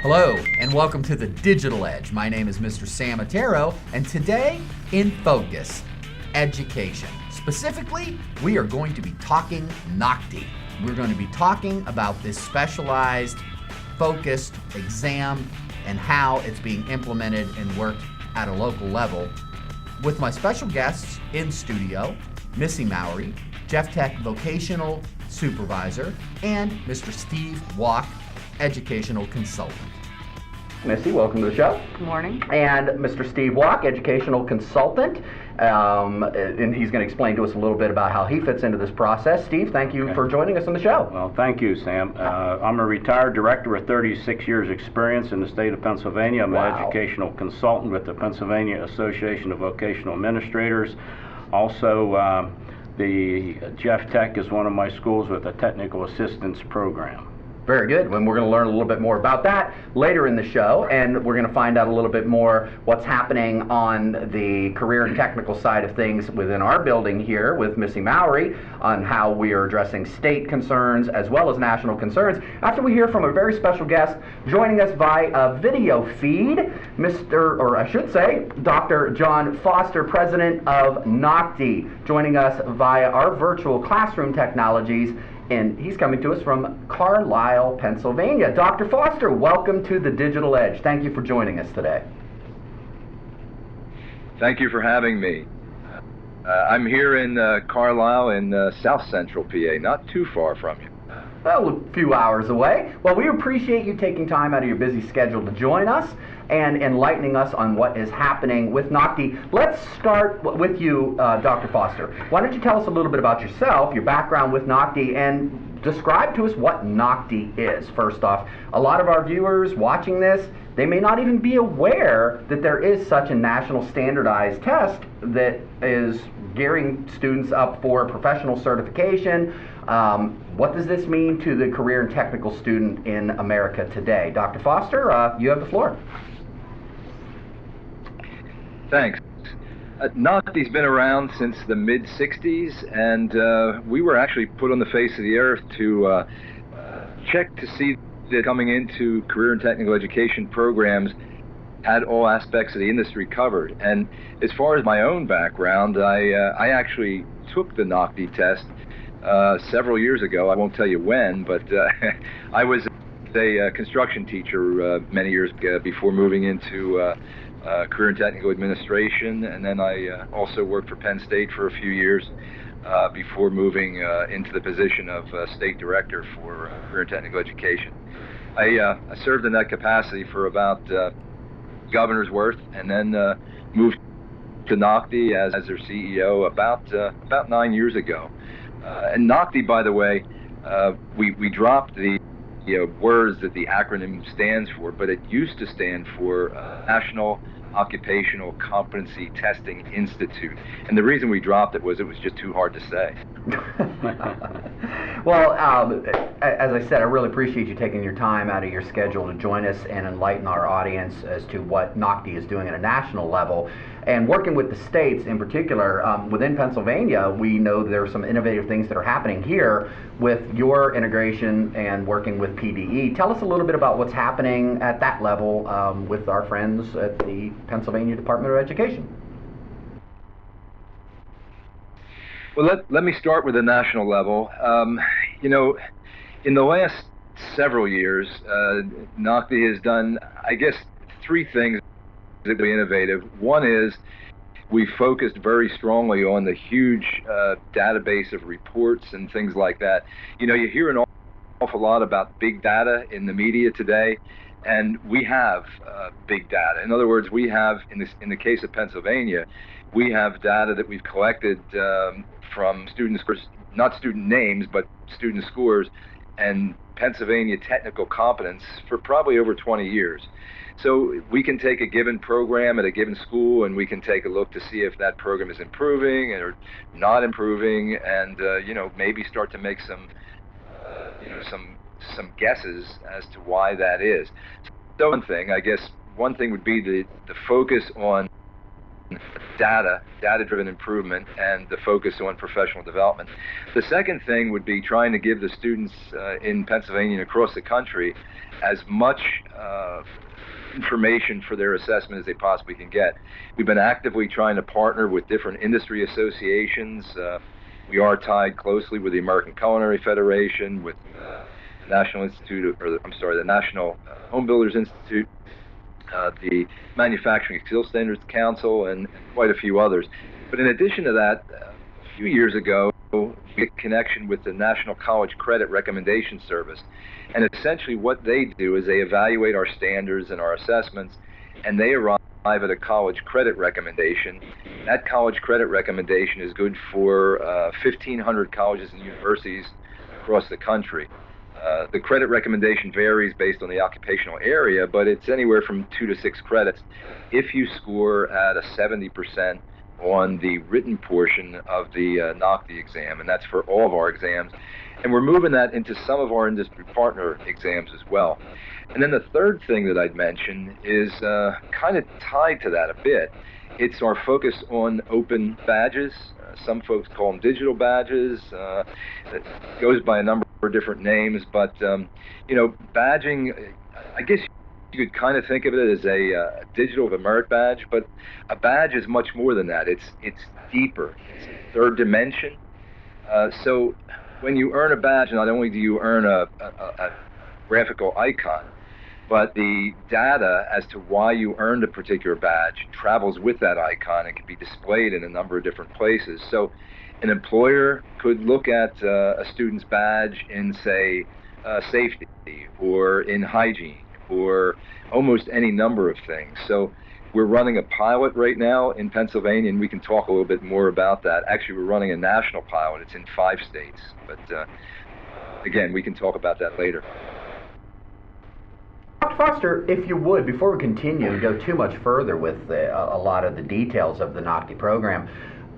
Hello, and welcome to the Digital Edge. My name is Mr. Sam Otero, and today, in focus, education. Specifically, we are going to be talking NOCTI. We're going to be talking about this specialized, focused exam and how it's being implemented and worked at a local level with my special guests in studio, Missy Mowry, Jeff Tech Vocational Supervisor, and Mr. Steve Walk, Educational Consultant. Missy, welcome to the show. Good morning. And Mr. Steve Walk, Educational Consultant, and he's going to explain to us a little bit about how he fits into this process. Steve, thank you for joining us on the show. Well, thank you, Sam. I'm a retired director with 36 years experience in the state of Pennsylvania. I'm an educational consultant with the Pennsylvania Association of Vocational Administrators. Also, the Jeff Tech is one of my schools with a technical assistance program. Very good. And we're going to learn a little bit more about that later in the show, and we're going to find out a little bit more what's happening on the career and technical side of things within our building here with Missy Mowry on how we are addressing state concerns as well as national concerns after we hear from a very special guest joining us via a video feed, Dr. John Foster, president of NOCTI, joining us via our virtual classroom technologies. And he's coming to us from Carlisle, Pennsylvania. Dr. Foster, welcome to the Digital Edge. Thank you for joining us today. Thank you for having me. I'm here in Carlisle in South Central PA, not too far from you. Well, a few hours away. Well, we appreciate you taking time out of your busy schedule to join us and enlightening us on what is happening with NOCTI. Let's start with you, Dr. Foster. Why don't you tell us a little bit about yourself, your background with NOCTI, and describe to us what NOCTI is. First off, a lot of our viewers watching this, they may not even be aware that there is such a national standardized test that is gearing students up for professional certification. What does this mean to the career and technical student in America today? Dr. Foster, you have the floor. Thanks. NOCTI's been around since the mid-'60s, and we were actually put on the face of the earth to check to see that coming into career and technical education programs had all aspects of the industry covered. And as far as my own background, I actually took the NOCTI test several years ago. I won't tell you when, but I was a construction teacher many years ago before moving into career and technical administration, and then I also worked for Penn State for a few years before moving into the position of state director for career and technical education. I served in that capacity for about governor's worth, and then moved to NOCTI as their CEO about 9 years ago. And NOCTI, by the way, we dropped the words that the acronym stands for, but it used to stand for National Occupational Competency Testing Institute. And the reason we dropped it was just too hard to say. Well, as I said, I really appreciate you taking your time out of your schedule to join us and enlighten our audience as to what NOCTI is doing at a national level. And working with the states in particular, within Pennsylvania, we know there are some innovative things that are happening here with your integration and working with PDE. Tell us a little bit about what's happening at that level with our friends at the Pennsylvania Department of Education. Well, let me start with the national level. In the last several years, NOCTI has done, I guess, three things that are innovative. One is we focused very strongly on the huge database of reports and things like that. You hear an awful lot about big data in the media today, and we have big data. In other words, we have, in the case of Pennsylvania, we have data that we've collected from student scores, not student names, but student scores, and Pennsylvania technical competence for probably over 20 years. So we can take a given program at a given school, and we can take a look to see if that program is improving or not improving, and maybe start to make some guesses as to why that is. So one thing would be the focus on data-driven improvement and the focus on professional development. The second thing would be trying to give the students in Pennsylvania and across the country as much information for their assessment as they possibly can get. We've been actively trying to partner with different industry associations. We are tied closely with the American Culinary Federation, with the National Home Builders Institute, the Manufacturing Steel Standards Council, and quite a few others. But in addition to that, a few years ago, we had a connection with the National College Credit Recommendation Service. And essentially what they do is they evaluate our standards and our assessments, and they arrive at a college credit recommendation. That college credit recommendation is good for 1,500 colleges and universities across the country. The credit recommendation varies based on the occupational area, but it's anywhere from 2 to 6 credits if you score at a 70% on the written portion of the NOCTI exam, and that's for all of our exams. And we're moving that into some of our industry partner exams as well. And then the third thing that I'd mention is kind of tied to that a bit. It's our focus on open badges. Some folks call them digital badges. It goes by a number of different names, but badging, I guess you could kind of think of it as a digital merit badge, but a badge is much more than that. It's deeper. It's a third dimension. So when you earn a badge, not only do you earn a graphical icon, but the data as to why you earned a particular badge travels with that icon and can be displayed in a number of different places. So an employer could look at a student's badge in, say, safety, or in hygiene, or almost any number of things. So we're running a pilot right now in Pennsylvania, and we can talk a little bit more about that. Actually, we're running a national pilot. It's in 5 states. But again, we can talk about that later. Dr. Foster, if you would, before we continue and go too much further with a lot of the details of the NOCTI program,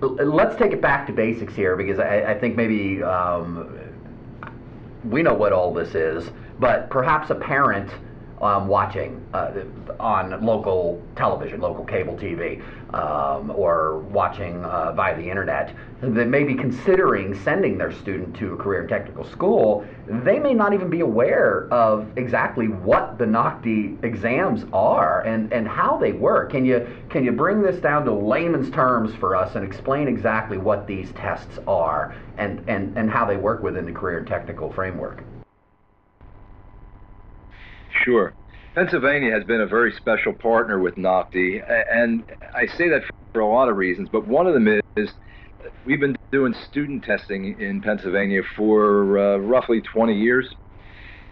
let's take it back to basics here, because I think maybe we know what all this is, but perhaps a parent watching on local television, local cable TV, or watching via the internet, that may be considering sending their student to a career and technical school, they may not even be aware of exactly what the NOCTI exams are and how they work. Can you bring this down to layman's terms for us and explain exactly what these tests are and how they work within the career and technical framework? Sure. Pennsylvania has been a very special partner with NOCTI, and I say that for a lot of reasons, but one of them is we've been doing student testing in Pennsylvania for roughly 20 years.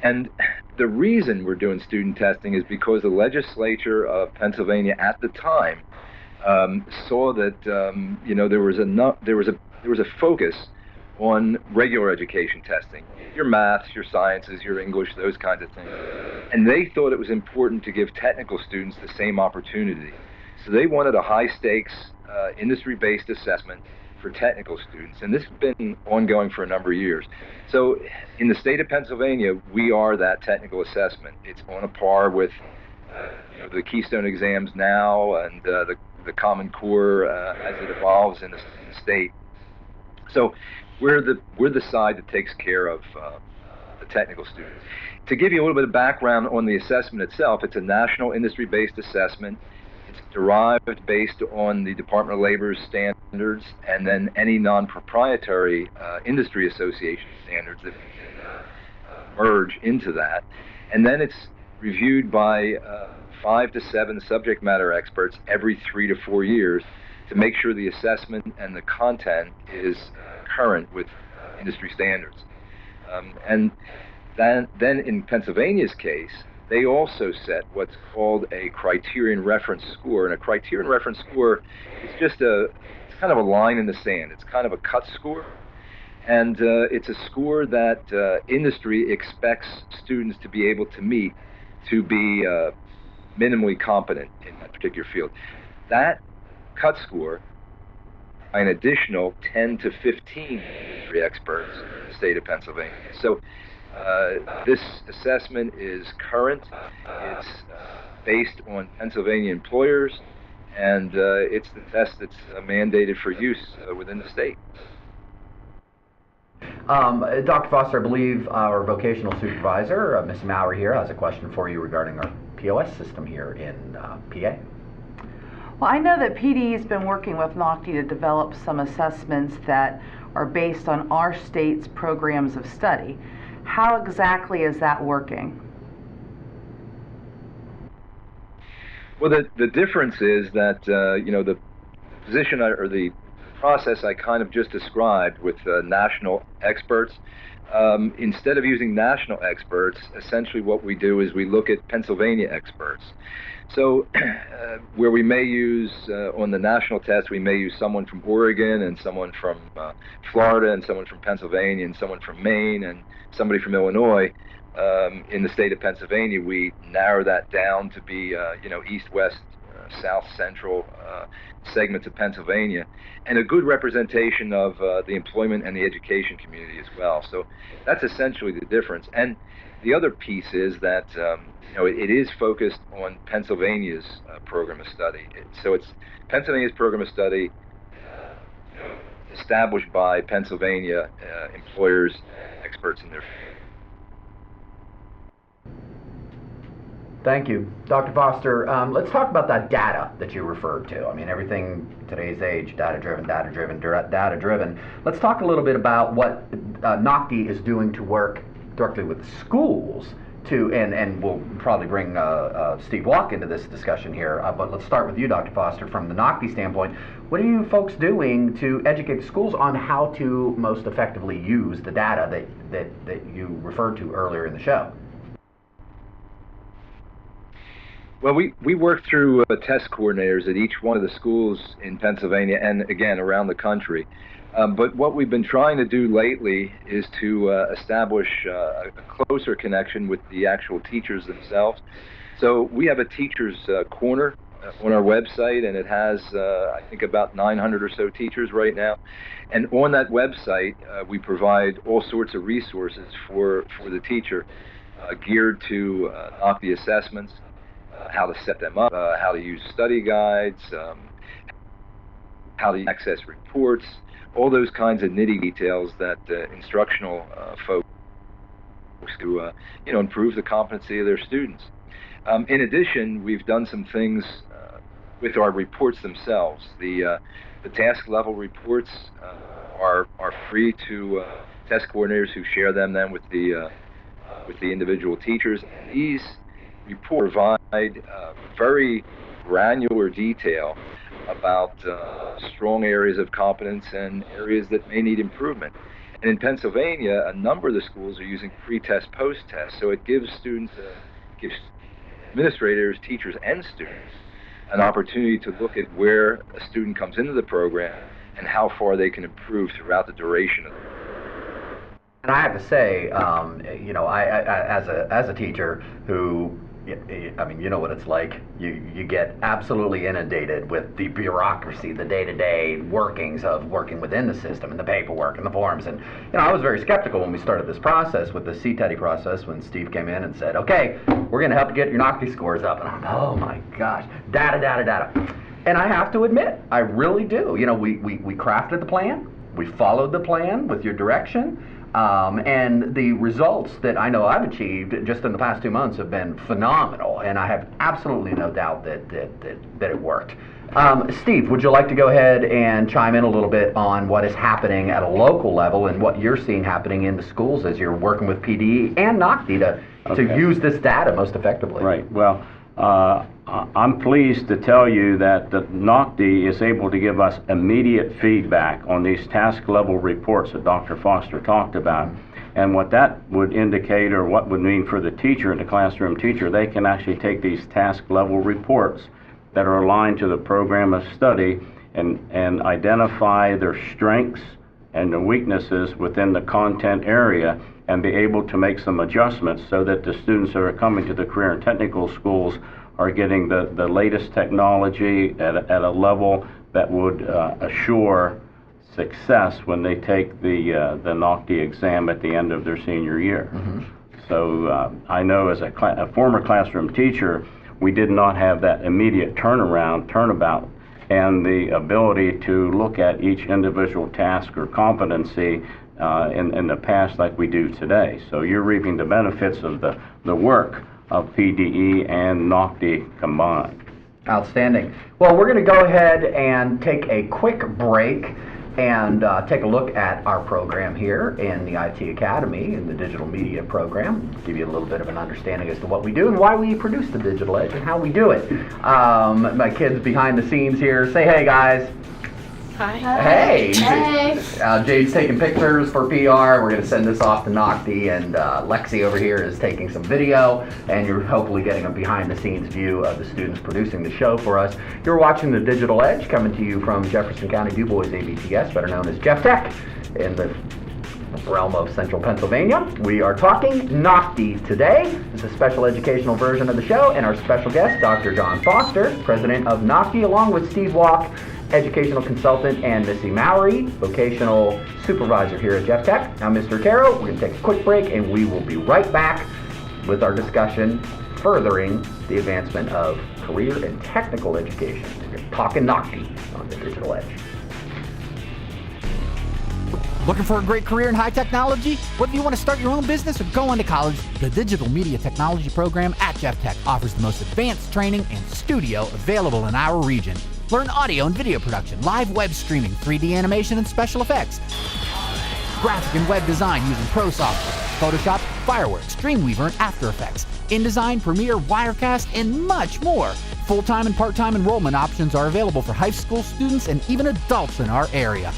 And the reason we're doing student testing is because the legislature of Pennsylvania at the time saw that there was a focus on regular education testing, your maths, your sciences, your English, those kinds of things. And they thought it was important to give technical students the same opportunity. So they wanted a high-stakes, industry-based assessment for technical students. And this has been ongoing for a number of years. So in the state of Pennsylvania, we are that technical assessment. It's on a par with the Keystone exams now and the Common Core as it evolves in the state. So we're the side that takes care of the technical students. To give you a little bit of background on the assessment itself, it's a national industry-based assessment. It's derived based on the Department of Labor's standards and then any non-proprietary industry association standards that merge into that. And then it's reviewed by 5 to 7 subject matter experts every 3 to 4 years to make sure the assessment and the content is current with industry standards. And then in Pennsylvania's case, they also set what's called a criterion reference score. And a criterion reference score is just it's kind of a line in the sand. It's kind of a cut score. And it's a score that industry expects students to be able to meet to be minimally competent in that particular field. That cut score by an additional 10 to 15 industry experts in the state of Pennsylvania. So this assessment is current. It's based on Pennsylvania employers, and it's the test that's mandated for use within the state. Dr. Foster, I believe our vocational supervisor, Ms. Maurer here, has a question for you regarding our POS system here in PA. Well, I know that PD's been working with NOCTI to develop some assessments that are based on our state's programs of study. How exactly is that working? Well, the difference is that, the position or the process I kind of just described with national experts, instead of using national experts, essentially what we do is we look at Pennsylvania experts. So where we may use, on the national test, we may use someone from Oregon and someone from Florida and someone from Pennsylvania and someone from Maine and somebody from Illinois. In the state of Pennsylvania, we narrow that down to be, east, west, south, central segments of Pennsylvania, and a good representation of the employment and the education community as well. So that's essentially the difference. And the other piece is that it is focused on Pennsylvania's program of study. So it's Pennsylvania's program of study established by Pennsylvania employers, experts in their field. Thank you. Dr. Foster, let's talk about that data that you referred to. I mean, everything today's age, data-driven, data-driven, data-driven. Let's talk a little bit about what NOCTI is doing to work directly with schools to, and we'll probably bring Steve Walk into this discussion here, but let's start with you, Dr. Foster, from the NOCTI standpoint. What are you folks doing to educate the schools on how to most effectively use the data that you referred to earlier in the show? Well, we work through test coordinators at each one of the schools in Pennsylvania and, again, around the country. But what we've been trying to do lately is to establish a closer connection with the actual teachers themselves. So we have a teacher's corner on our website, and it has, I think, about 900 or so teachers right now. And on that website, we provide all sorts of resources for the teacher geared to NOCTI assessments, how to set them up, how to use study guides, how to access reports, all those kinds of nitty details that instructional folks to improve the competency of their students. In addition, we've done some things with our reports themselves. The task level reports are free to test coordinators who share them then with the individual teachers. And these reports provide very granular detail about strong areas of competence and areas that may need improvement. And in Pennsylvania, a number of the schools are using pre-test, post-test, so it gives students, gives administrators, teachers, and students an opportunity to look at where a student comes into the program and how far they can improve throughout the duration of the program. And I have to say, as a teacher who, I mean, you know what it's like. You get absolutely inundated with the bureaucracy, the day-to-day workings of working within the system and the paperwork and the forms. And I was very skeptical when we started this process with the CTED process when Steve came in and said, okay, we're going to help you get your NOCTI scores up. And I'm, oh my gosh, data. And I have to admit, I really do. We crafted the plan. We followed the plan with your direction. And the results that I know I've achieved just in the past 2 months have been phenomenal, and I have absolutely no doubt that it worked. Steve, would you like to go ahead and chime in a little bit on what is happening at a local level and what you're seeing happening in the schools as you're working with PD and NOCTI to use this data most effectively? Right. Well, I'm pleased to tell you that the NOCTI is able to give us immediate feedback on these task level reports that Dr. Foster talked about. And what that would indicate, or what would mean for the teacher, the classroom teacher, they can actually take these task level reports that are aligned to the program of study and identify their strengths and the weaknesses within the content area and be able to make some adjustments so that the students that are coming to the career and technical schools are getting the latest technology at a level that would assure success when they take the NOCTI exam at the end of their senior year. Mm-hmm. So I know as a former classroom teacher, we did not have that immediate turnabout, and the ability to look at each individual task or competency in the past like we do today. So you're reaping the benefits of the work of PDE and NOCTI combined. Outstanding. Well, we're going to go ahead and take a quick break and take a look at our program here in the IT Academy, in the Digital Media program. Give you a little bit of an understanding as to what we do and why we produce the Digital Edge and how we do it. My kids behind the scenes here, say hey guys. Hi. Hey. Hey. Jade's taking pictures for PR. We're going to send this off to NOCTI, and Lexi over here is taking some video, and you're hopefully getting a behind-the-scenes view of the students producing the show for us. You're watching the Digital Edge, coming to you from Jefferson County DuBois ABTS, better known as Jeff Tech, in the realm of central Pennsylvania. We are talking NOCTI today. It's a special educational version of the show, and our special guest, Dr. John Foster, president of NOCTI, along with Steve Walk, educational consultant, and Missy Mowry, vocational supervisor here at Jeff Tech. I'm Mr. Otero. We're going to take a quick break, and we will be right back with our discussion furthering the advancement of career and technical education. We're talking NOCTI on the Digital Edge. Looking for a great career in high technology? Whether you want to start your own business or go into college, the Digital Media Technology program at Jeff Tech offers the most advanced training and studio available in our region. Learn audio and video production, live web streaming, 3D animation and special effects, graphic and web design using Pro software, Photoshop, Fireworks, Dreamweaver, and After Effects, InDesign, Premiere, Wirecast, and much more. Full-time and part-time enrollment options are available for high school students and even adults in our area.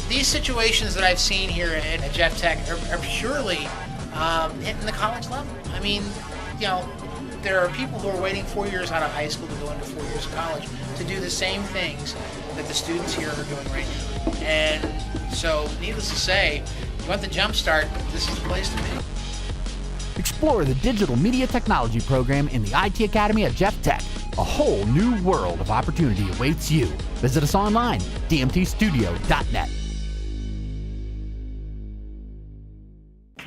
These situations that I've seen here at Jeff Tech are purely hitting the college level. I mean, you know, there are people who are waiting 4 years out of high school to go into 4 years of college to do the same things that the students here are doing right now. And so, needless to say, you want the jump start, this is the place to be. Explore the Digital Media Technology program in the IT Academy at Jeff Tech. A whole new world of opportunity awaits you. Visit us online, DuBoisTV.net.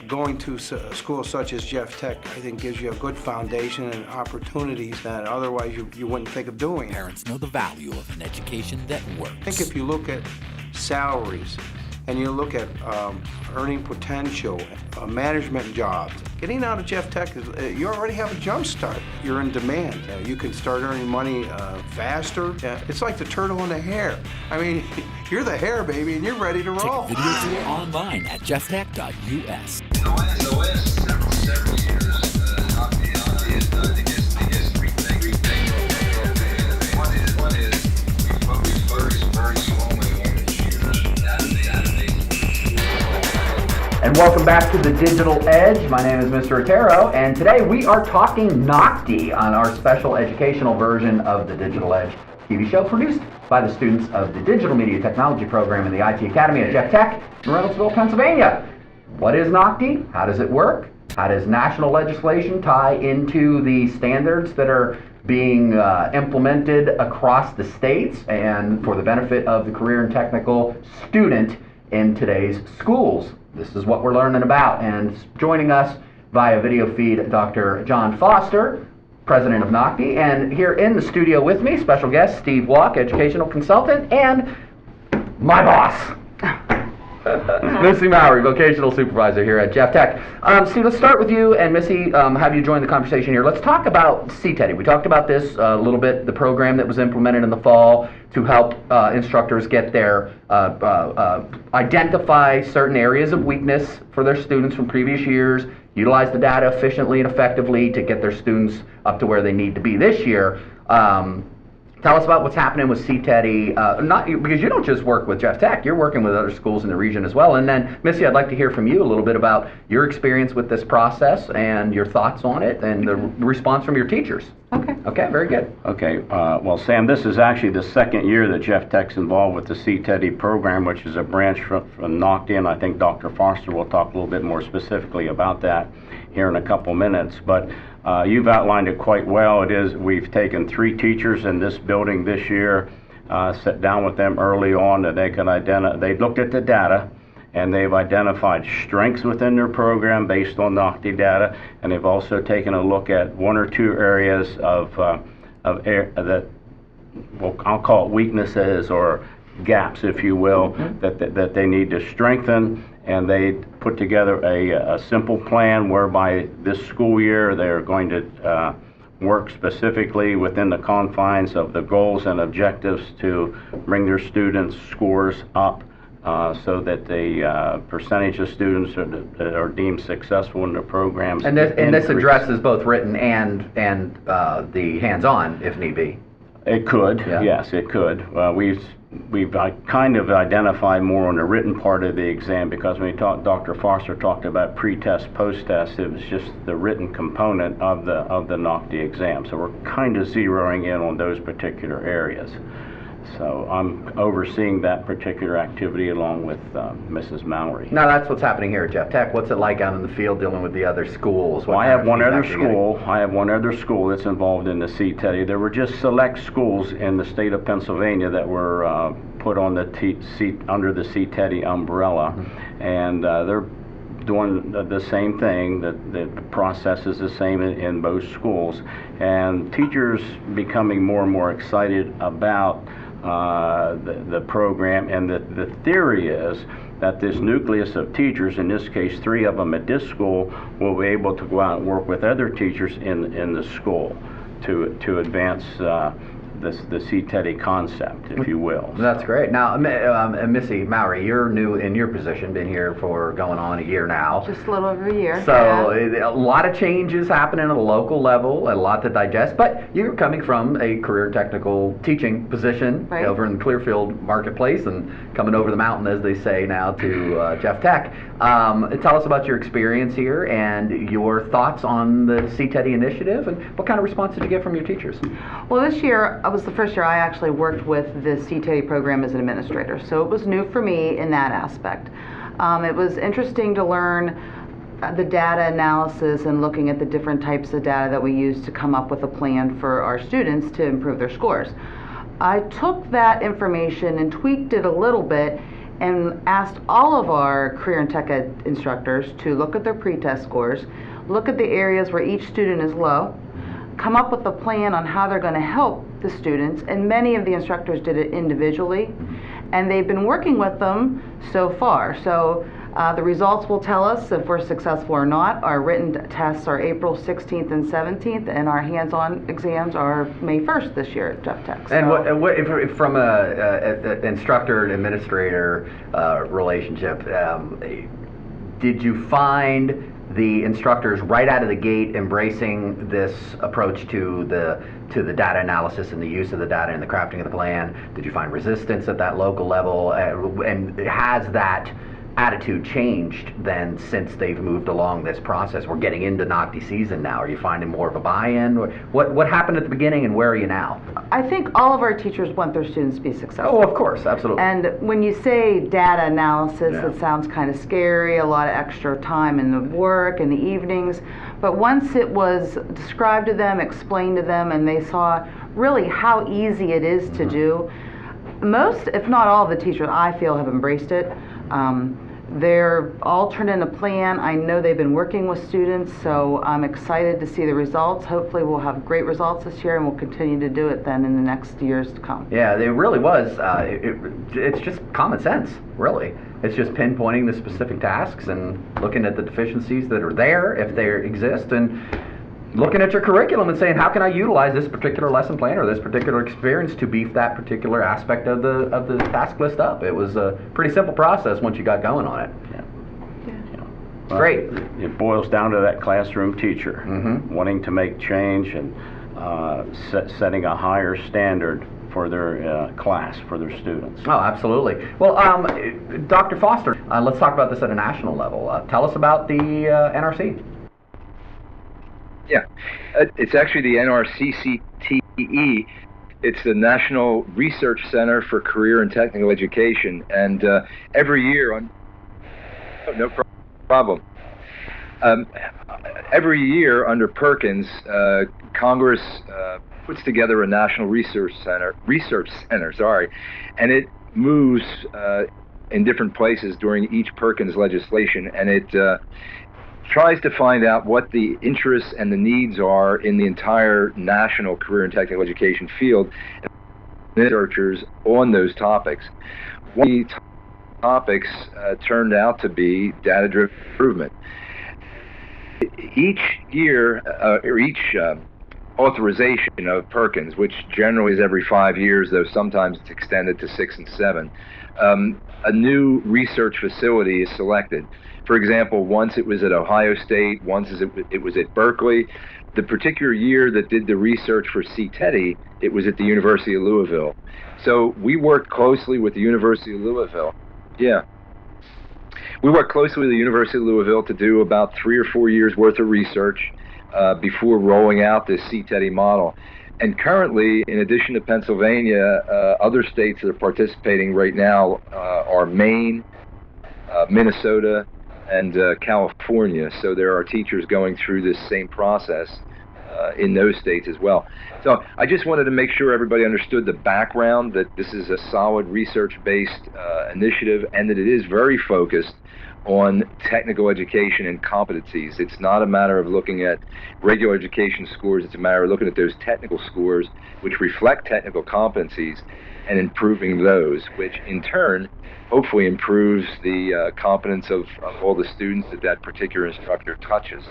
Going to schools such as Jeff Tech, I think, gives you a good foundation and opportunities that otherwise you wouldn't think of doing. Parents know the value of an education that works. I think if you look at salaries and you look at earning potential, management jobs, getting out of Jeff Tech, you already have a jump start. You're in demand. You can start earning money faster. It's like the turtle and the hare. I mean, you're the hare, baby, and you're ready to roll. Take a video tour online at jefftech.us. In the last several years, NOCTI has done, I guess three things. One is we focus very strongly on the students. And welcome back to the Digital Edge. My name is Mr. Otero, and today we are talking NOCTI on our special educational version of the Digital Edge TV show produced by the students of the Digital Media Technology program in the IT Academy at Jeff Tech in Reynoldsville, Pennsylvania. What is NOCTI? How does it work? How does national legislation tie into the standards that are being implemented across the states and for the benefit of the career and technical student in today's schools? This is what we're learning about. And joining us via video feed, Dr. John Foster, president of NOCTI, and here in the studio with me, special guest Steve Walk, educational consultant, and my boss, Missy Mowry, vocational supervisor here at Jeff Tech. Steve, let's start with you, and Missy, have you join the conversation here. Let's talk about CTED. We talked about this a little bit, the program that was implemented in the fall to help instructors get their, identify certain areas of weakness for their students from previous years, utilize the data efficiently and effectively to get their students up to where they need to be this year. Tell us about what's happening with CTED, not because you don't just work with Jeff Tech, you're working with other schools in the region as well. And then, Missy, I'd like to hear from you a little bit about your experience with this process and your thoughts on it and the response from your teachers. Okay. Okay, very good. Okay, well, Sam, this is actually the second year that Jeff Tech's involved with the CTED program, which is a branch from NOCTI, and I think Dr. Foster will talk a little bit more specifically about that here in a couple minutes. But you've outlined it quite well. We've taken 3 teachers in this building this year, sat down with them early on that they could identify. They looked at the data and they've identified strengths within their program based on NOCTI data, and they've also taken a look at one or two areas that, well, I'll call it weaknesses or gaps, if you will, that they need to strengthen, and they put together a simple plan whereby this school year they're going to work specifically within the confines of the goals and objectives to bring their students' scores up so that the percentage of students that are deemed successful in the programs. And this addresses both written and the hands-on, if need be. It could, Yeah. yes, it could. We've kind of identified more on the written part of the exam, because when Dr. Foster talked about pre-test, post-test, it was just the written component of the NOCTI exam. So we're kind of zeroing in on those particular areas. So I'm overseeing that particular activity along with Mrs. Mallory. Now that's what's happening here at Jeff Tech. What's it like out in the field dealing with the other schools? Well, I have one other school that's involved in the CTEDI. There were just select schools in the state of Pennsylvania that were put on the under the CTEDI umbrella, and they're doing the same thing. The process is the same in both schools, and teachers becoming more and more excited about the program, and the theory is that this nucleus of teachers, in this case 3 of them at this school, will be able to go out and work with other teachers in the school to advance the CTEDI concept, if you will. That's great. Now, Missy Mallory, you're new in your position, been here for going on a year now. Just a little over a year. So a lot of changes happening at a local level, a lot to digest, but you're coming from a career technical teaching position over in the Clearfield marketplace and coming over the mountain, as they say now, to Jeff Tech. Tell us about your experience here and your thoughts on the CTEDI initiative, and what kind of response did you get from your teachers? Well, this year was the first year I actually worked with the CTEDI program as an administrator, so it was new for me in that aspect. It was interesting to learn the data analysis and looking at the different types of data that we use to come up with a plan for our students to improve their scores. I took that information and tweaked it a little bit and asked all of our career and tech ed instructors to look at their pretest scores, look at the areas where each student is low, come up with a plan on how they're going to help the students, and many of the instructors did it individually, and they've been working with them so far. So the results will tell us if we're successful or not. Our written tests are April 16th and 17th, and our hands-on exams are May 1st this year at Jeff Tech. And what if from a instructor and administrator relationship, did you find the instructors right out of the gate embracing this approach to the data analysis and the use of the data and the crafting of the plan? Did you find resistance at that local level? And has that attitude changed then since they've moved along this process? We're getting into NOCTI season now. Are you finding more of a buy-in? What happened at the beginning and where are you now? I think all of our teachers want their students to be successful. Oh, of course, absolutely. And when you say data analysis, it sounds kind of scary, a lot of extra time in the work and the evenings. But once it was described to them, explained to them, and they saw really how easy it is to do, most, if not all of the teachers, I feel, have embraced it. They're all turned in a plan. I know they've been working with students, so I'm excited to see the results. Hopefully we'll have great results this year, and we'll continue to do it then in the next years to come. Yeah, it really was. It's just common sense, really. It's just pinpointing the specific tasks and looking at the deficiencies that are there, if they exist, and looking at your curriculum and saying, how can I utilize this particular lesson plan or this particular experience to beef that particular aspect of the task list up? It was a pretty simple process once you got going on it. Well, great. It boils down to that classroom teacher wanting to make change and setting a higher standard for their class, for their students. Oh, absolutely. Well, Dr. Foster, let's talk about this at a national level. Tell us about the NRC. Yeah, it's actually the NRCCTE. It's the National Research Center for Career and Technical Education, and every year, no problem. Every year under Perkins, Congress puts together a National Research Center, and it moves in different places during each Perkins legislation, and it tries to find out what the interests and the needs are in the entire national career and technical education field, and researchers on those topics. One of the topics turned out to be data-driven improvement. Each year, or each authorization of Perkins, which generally is every 5 years, though sometimes it's extended to 6 and 7, a new research facility is selected. For example, once it was at Ohio State, once it was at Berkeley. The particular year that did the research for CTETI, it was at the University of Louisville. So we worked closely with the University of Louisville. Yeah. We worked closely with the University of Louisville to do about 3 or 4 years worth of research before rolling out this CTETI model. And currently, in addition to Pennsylvania, other states that are participating right now are Maine, Minnesota, and California. So there are teachers going through this same process in those states as well. So I just wanted to make sure everybody understood the background, that this is a solid research-based initiative, and that it is very focused on technical education and competencies. It's not a matter of looking at regular education scores, it's a matter of looking at those technical scores which reflect technical competencies and improving those, which in turn hopefully improves the competence of all the students that particular instructor touches.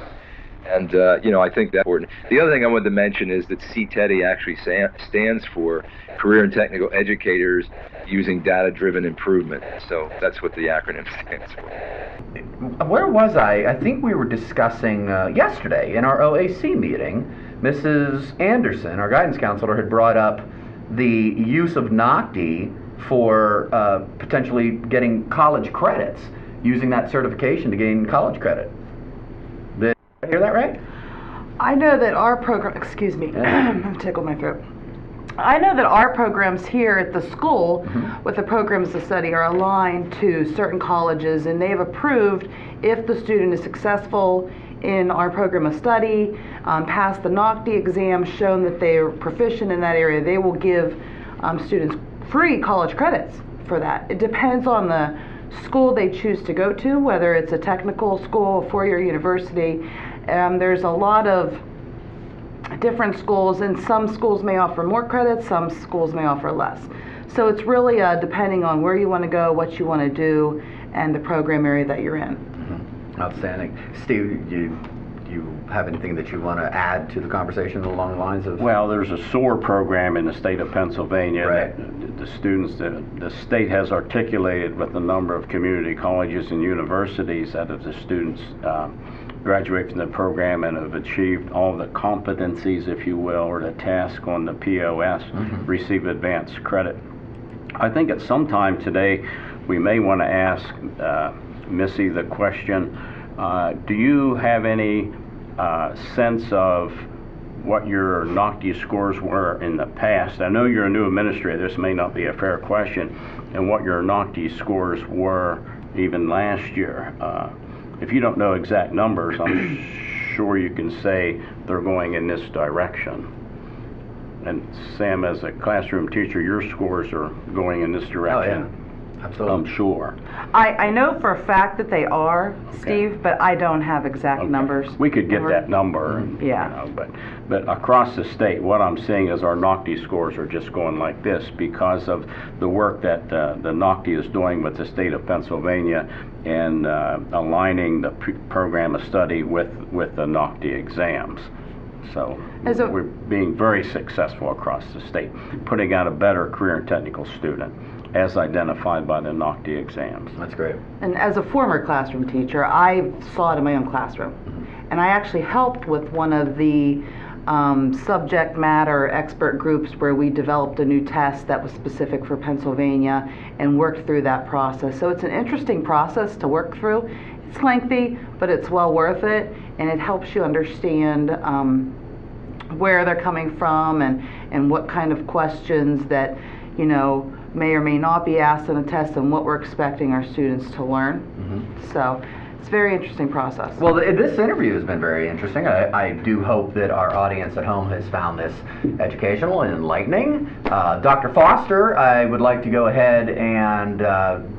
And, I think that's important. The other thing I wanted to mention is that CTETI actually stands for Career and Technical Educators Using Data-Driven Improvement. So that's what the acronym stands for. Where was I? I think we were discussing yesterday in our OAC meeting. Mrs. Anderson, our guidance counselor, had brought up the use of NOCTI for potentially getting college credits, using that certification to gain college credit. Did I hear that right? I know that our program, excuse me, I'm tickled my throat. I know that our programs here at the school with the programs of study are aligned to certain colleges, and they've approved if the student is successful in our program of study, passed the NOCTI exam, shown that they are proficient in that area, they will give students free college credits for that. It depends on the school they choose to go to, whether it's a technical school, a four-year university. There's a lot of different schools, and some schools may offer more credits, some schools may offer less. So it's really depending on where you want to go, what you want to do, and the program area that you're in. Outstanding. Steve, you have anything that you want to add to the conversation along the lines of? Well, there's a SOAR program in the state of Pennsylvania that the students, the state has articulated with a number of community colleges and universities that if the students graduate from the program and have achieved all the competencies, if you will, or the task on the POS, receive advanced credit. I think at some time today we may want to ask Missy the question, do you have any sense of what your NOCTI scores were in the past? I know you're a new administrator, this may not be a fair question, and what your NOCTI scores were even last year. If you don't know exact numbers, I'm sure you can say they're going in this direction. And Sam, as a classroom teacher, your scores are going in this direction. Oh, yeah. Absolutely. I'm sure. I know for a fact that they are, Steve, but I don't have exact numbers. We could get that number. Yeah. But across the state, what I'm seeing is our NOCTI scores are just going like this because of the work that the NOCTI is doing with the state of Pennsylvania and aligning the program of study with the NOCTI exams. So we're being very successful across the state, putting out a better career and technical student as identified by the NOCTI exams. That's great. And as a former classroom teacher, I saw it in my own classroom. And I actually helped with one of the subject matter expert groups where we developed a new test that was specific for Pennsylvania and worked through that process. So it's an interesting process to work through. It's lengthy, but it's well worth it, and it helps you understand where they're coming from and what kind of questions that, may or may not be asked in a test and what we're expecting our students to learn. So It's a very interesting process. Well, this interview has been very interesting. I do hope that our audience at home has found this educational and enlightening. Dr. Foster, I would like to go ahead and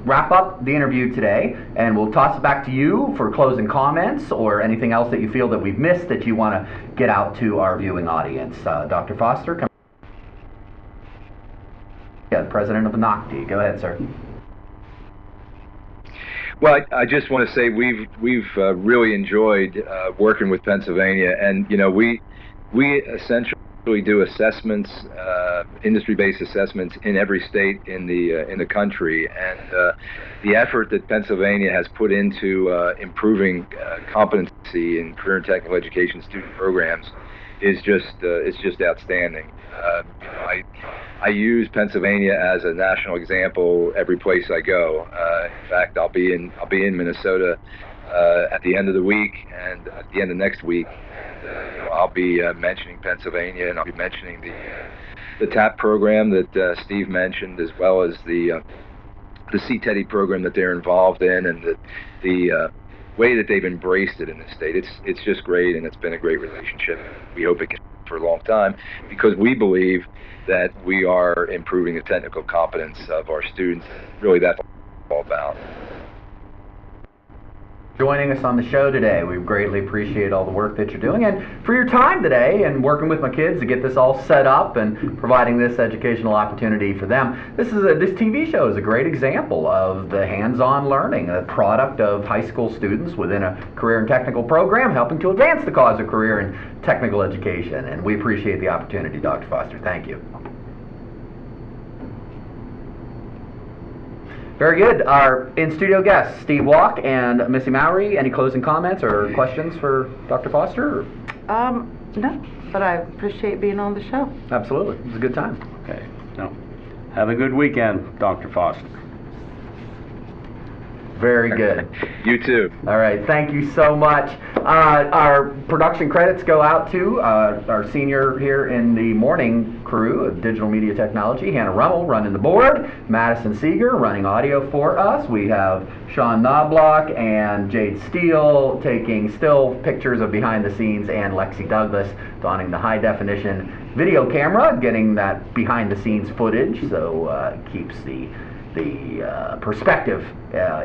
wrap up the interview today, and we'll toss it back to you for closing comments or anything else that you feel that we've missed that you want to get out to our viewing audience. Dr. Foster, come. Yeah, the president of the NOCTI. Go ahead, sir. Well, I just want to say we've really enjoyed working with Pennsylvania, and we essentially do assessments, industry-based assessments in every state in the country, and the effort that Pennsylvania has put into improving competency in career and technical education student programs is just outstanding. I use Pennsylvania as a national example every place I go. In fact, I'll be in Minnesota at the end of the week and at the end of next week. And, I'll be mentioning Pennsylvania, and I'll be mentioning the TAP program that Steve mentioned, as well as the CTED program that they're involved in, and the way that they've embraced it in the state. It's just great, and it's been a great relationship. We hope it can for a long time, because we believe that we are improving the technical competence of our students. Really, that's what it's all about. Joining us on the show today. We greatly appreciate all the work that you're doing, and for your time today and working with my kids to get this all set up and providing this educational opportunity for them. This TV show is a great example of the hands-on learning, a product of high school students within a career and technical program helping to advance the cause of career and technical education, and we appreciate the opportunity, Dr. Foster. Thank you. Very good. Our in-studio guests, Steve Walk and Missy Mowry. Any closing comments or questions for Dr. Foster? No, but I appreciate being on the show. Absolutely. It was a good time. Okay. No. Have a good weekend, Dr. Foster. Very good. You too. All right. Thank you so much. Our production credits go out to our senior here in the morning crew of digital media technology, Hannah Rummel running the board, Madison Seeger running audio for us. We have Sean Knobloch and Jade Steele taking still pictures of behind the scenes, and Lexi Douglas donning the high definition video camera, getting that behind the scenes footage, so it keeps the perspective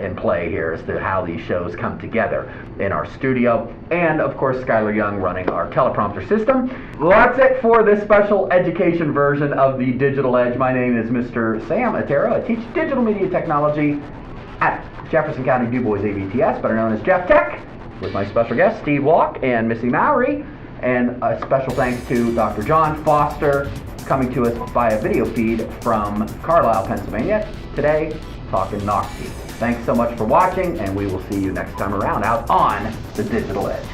in play here as to how these shows come together in our studio. And of course, Skylar Young running our teleprompter system. Well, that's it for this special education version of the Digital Edge. My name is Mr. Sam Atero. I teach digital media technology at Jefferson County DuBois ABTS, better known as Jeff Tech, with my special guests, Steve Walk and Missy Mowry. And a special thanks to Dr. John Foster, coming to us via video feed from Carlisle, Pennsylvania. Today, talking NOCTI. Thanks so much for watching, and we will see you next time around out on the Digital Edge.